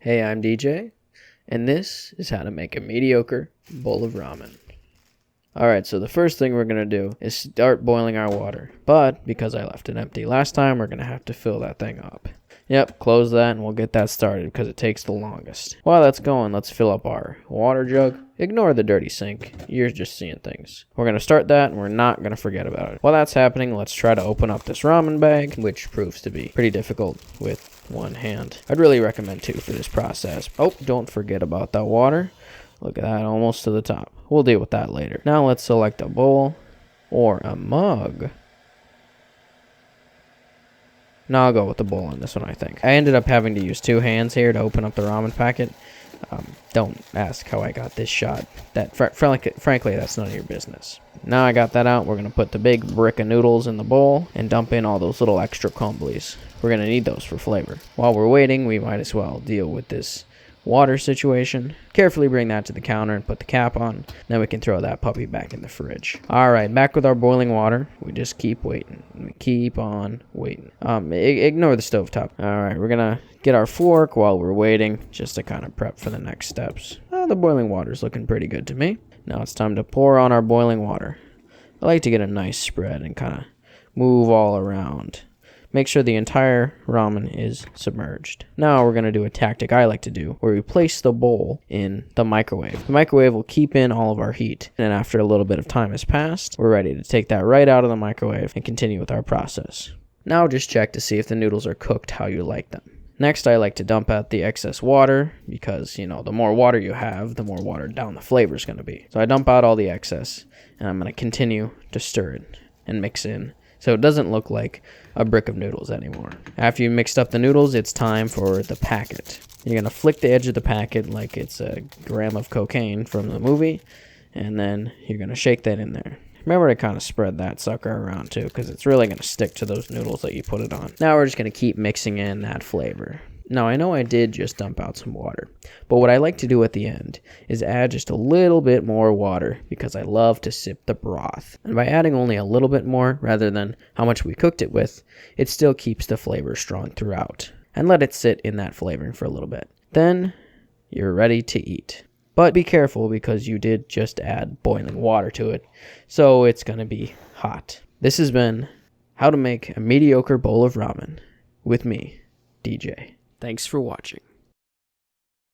Hey, I'm DJ, and this is how to make a mediocre bowl of ramen. Alright, so the first thing we're going to do is start boiling our water. But, because I left it empty last time, we're going to have to fill that thing up. Yep, close that and we'll get that started because it takes the longest. While that's going, let's fill up our water jug. Ignore the dirty sink. You're just seeing things. We're going to start that and we're not going to forget about it. While that's happening, let's try to open up this ramen bag, which proves to be pretty difficult with one hand. I'd really recommend two for this process. Oh, don't forget about that water. Look at that, almost to the top. We'll deal with that later. Now let's select a bowl or a mug. No, I'll go with the bowl on this one, I think. I ended up having to use two hands here to open up the ramen packet. Don't ask how I got this shot. Frankly, that's none of your business. Now I got that out, we're going to put the big brick of noodles in the bowl and dump in all those little extra crumblies. We're going to need those for flavor. While we're waiting, we might as well deal with this water situation. Carefully bring that to the counter and put the cap on. Then we can throw that puppy back in the fridge. Alright, back with our boiling water. We just keep waiting. We keep on waiting. Ignore the stovetop. Alright, we're gonna get our fork while we're waiting, just to kind of prep for the next steps. The boiling water's looking pretty good to me. Now it's time to pour on our boiling water. I like to get a nice spread and kind of move all around. Make sure the entire ramen is submerged. Now we're going to do a tactic I like to do, where we place the bowl in the microwave. The microwave will keep in all of our heat, and after a little bit of time has passed, we're ready to take that right out of the microwave and continue with our process. Now just check to see if the noodles are cooked how you like them. Next, I like to dump out the excess water, because, the more water you have, the more watered down the flavor is going to be. So I dump out all the excess, and I'm going to continue to stir it and mix in, so it doesn't look like a brick of noodles anymore. After you mixed up the noodles, it's time for the packet. You're going to flick the edge of the packet like it's a gram of cocaine from the movie, and then you're going to shake that in there. Remember to kind of spread that sucker around too, because it's really going to stick to those noodles that you put it on. Now we're just going to keep mixing in that flavor. Now I know I did just dump out some water, but what I like to do at the end is add just a little bit more water because I love to sip the broth. And by adding only a little bit more rather than how much we cooked it with, it still keeps the flavor strong throughout. And let it sit in that flavoring for a little bit. Then you're ready to eat. But be careful because you did just add boiling water to it, so it's going to be hot. This has been How to Make a Mediocre Bowl of Ramen with me, DJ. Thanks for watching.